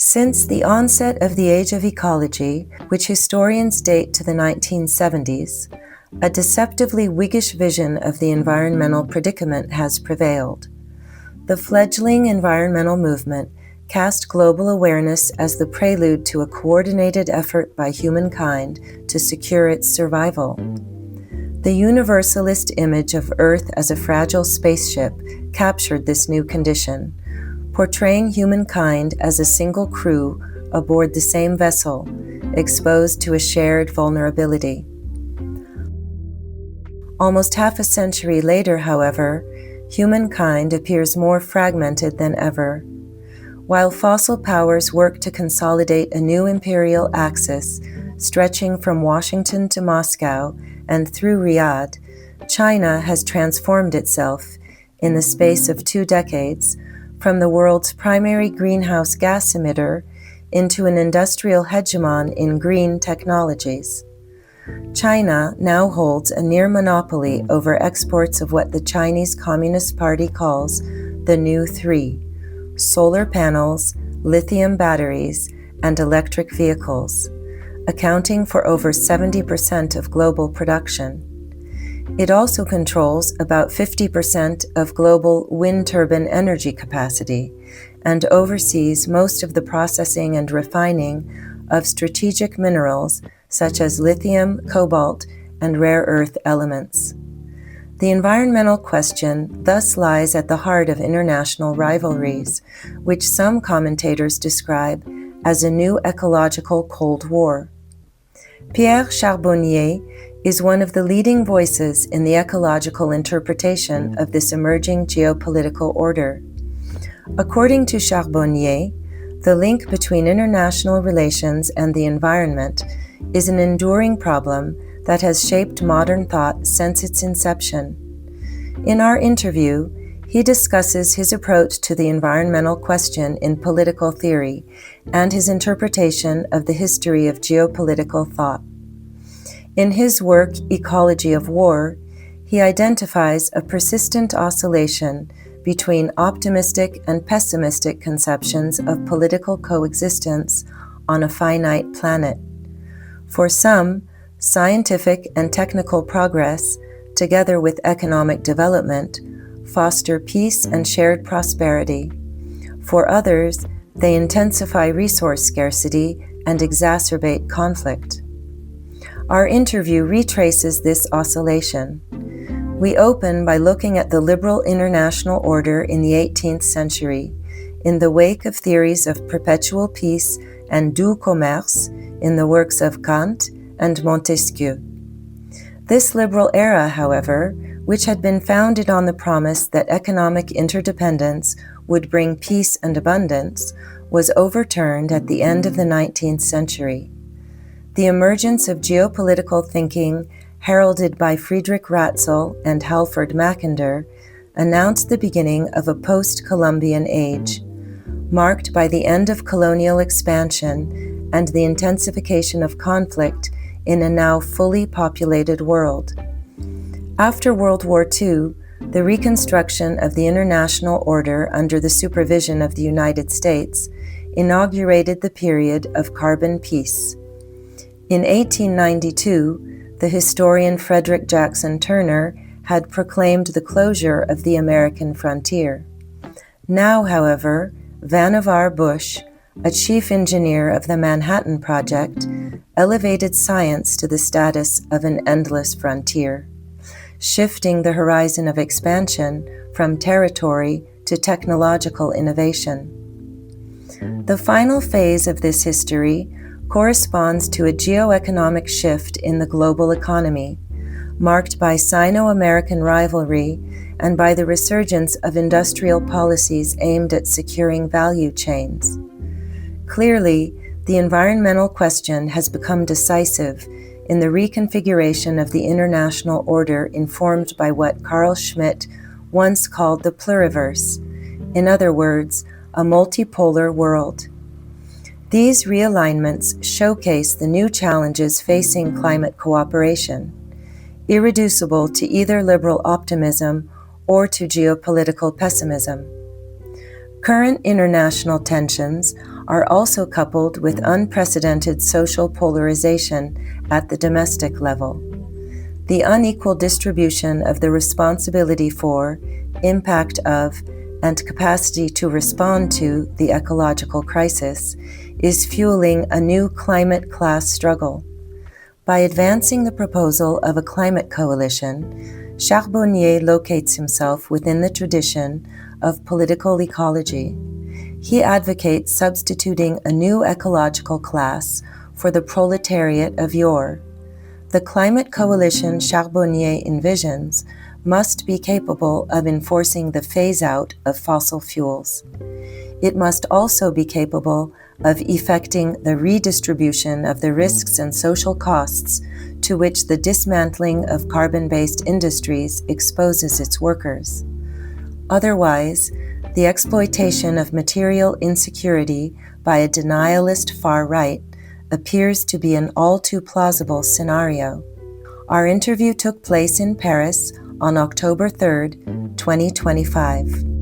Since the onset of the age of ecology, which historians date to the 1970s, a deceptively Whiggish vision of the environmental predicament has prevailed. The fledgling environmental movement cast global awareness as the prelude to a coordinated effort by humankind to secure its survival. The universalist image of Earth as a fragile spaceship captured this new condition, portraying humankind as a single crew aboard the same vessel, exposed to a shared vulnerability. Almost half a century later, however, humankind appears more fragmented than ever. While fossil powers work to consolidate a new imperial axis stretching from Washington to Moscow and through Riyadh, China has transformed itself, in the space of 2 decades, from the world's primary greenhouse gas emitter into an industrial hegemon in green technologies. China now holds a near monopoly over exports of what the Chinese Communist Party calls the New Three: solar panels, lithium batteries, and electric vehicles, accounting for over 70% of global production. It also controls about 50% of global wind turbine energy capacity and oversees most of the processing and refining of strategic minerals such as lithium, cobalt, and rare earth elements. The environmental question thus lies at the heart of international rivalries, which some commentators describe as a new ecological Cold War. Pierre Charbonnier is one of the leading voices in the ecological interpretation of this emerging geopolitical order. According to Charbonnier, the link between international relations and the environment is an enduring problem that has shaped modern thought since its inception. In our interview, he discusses his approach to the environmental question in political theory and his interpretation of the history of geopolitical thought. In his work, Ecology of War, he identifies a persistent oscillation between optimistic and pessimistic conceptions of political coexistence on a finite planet. For some, scientific and technical progress, together with economic development, foster peace and shared prosperity. For others, they intensify resource scarcity and exacerbate conflict. Our interview retraces this oscillation. We open by looking at the liberal international order in the 18th century, in the wake of theories of perpetual peace and doux commerce in the works of Kant and Montesquieu. This liberal era, however, which had been founded on the promise that economic interdependence would bring peace and abundance, was overturned at the end of the 19th century. The emergence of geopolitical thinking, heralded by Friedrich Ratzel and Halford Mackinder, announced the beginning of a post-Columbian age, marked by the end of colonial expansion and the intensification of conflict in a now fully populated world. After World War II, the reconstruction of the international order under the supervision of the United States inaugurated the period of carbon peace. In 1892, the historian Frederick Jackson Turner had proclaimed the closure of the American frontier. Now, however, Vannevar Bush, a chief engineer of the Manhattan Project, elevated science to the status of an endless frontier, shifting the horizon of expansion from territory to technological innovation. The final phase of this history corresponds to a geoeconomic shift in the global economy, marked by Sino-American rivalry and by the resurgence of industrial policies aimed at securing value chains. Clearly, the environmental question has become decisive in the reconfiguration of the international order informed by what Carl Schmitt once called the pluriverse, in other words, a multipolar world. These realignments showcase the new challenges facing climate cooperation, irreducible to either liberal optimism or to geopolitical pessimism. Current international tensions are also coupled with unprecedented social polarization at the domestic level. The unequal distribution of the responsibility for, impact of, and capacity to respond to the ecological crisis is fueling a new climate class struggle. By advancing the proposal of a climate coalition, Charbonnier locates himself within the tradition of political ecology. He advocates substituting a new ecological class for the proletariat of yore. The climate coalition Charbonnier envisions must be capable of enforcing the phase-out of fossil fuels. It must also be capable of effecting the redistribution of the risks and social costs to which the dismantling of carbon-based industries exposes its workers. Otherwise, the exploitation of material insecurity by a denialist far right appears to be an all too plausible scenario. Our interview took place in Paris on October 3, 2025.